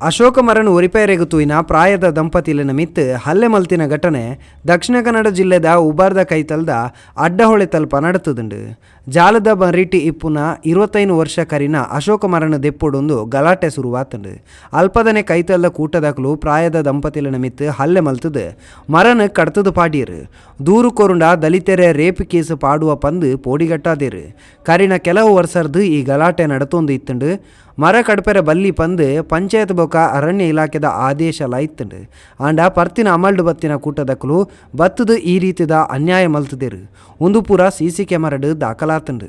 ಅಶೋಕ ಮರನು ಒರಿಪೇರೆಗುತುವಿನ ಪ್ರಾಯದ ದಂಪತಿಲಿನ ಮಿತ್ತು ಹಲ್ಲೆ ಮಲ್ತಿನ ಘಟನೆ ದಕ್ಷಿಣ ಕನ್ನಡ ಜಿಲ್ಲೆದ ಉಬಾರ್ದ ಕೈತಲ್ದ ಅಡ್ಡಹೊಳೆ ತಲ್ಪ ನಡತದುಂಡು. ಜಾಲದ ಬಂರಿಟಿ ಇಪ್ಪುನ 25 ವರ್ಷ ಕರಿನ ಅಶೋಕ ಮರನು ದೆಪ್ಪೊಡೊಂದು ಗಲಾಟೆ ಶುರುವಾತುಂಡು. ಅಲ್ಪದನೆ ಕೈತಲ್ದ ಕೂಟದಕಲು ಪ್ರಾಯದ ದಂಪತಿಲಿನ ಮಿತ್ತು ಹಲ್ಲೆ ಮಲ್ತದು ಮರನು ಕಡ್ತದು ಪಾಡೀರು. ದೂರು ಕೊರುಂಡ ದಲಿತೆರೆ ರೇಪ್ ಕೇಸ್ ಪಾಡುವ ಪಂದು ಪೋಡಿಗಟ್ಟಾದೇರು. ಕರಿನ ಕೆಲವು ವರ್ಷರ್ದು ಈ ಗಲಾಟೆ ನಡತೊಂದು ಇತ್ತುಂಡು. ಮರ ಕಡ್ಪೆರ ಬಲ್ಲಿ ಪಂದು ಪಂಚಾಯತ್ ಬೊಕ ಅರಣ್ಯ ಇಲಾಖೆದ ಆದೇಶ ಲಾಯ್ತುಂಡು. ಆಂಡ ಪರ್ತಿನ ಅಮಲ್ಡು ಬತ್ತಿನ ಕೂಟದಕಲು ಬತ್ತದು ಈ ರೀತಿದ ಅನ್ಯಾಯ ಮಲ್ತದೇರು. ಒಂದು ಪೂರ CC ಕ್ಯಾಮರಾಡು ದಾಖಲಾತುಂಡು.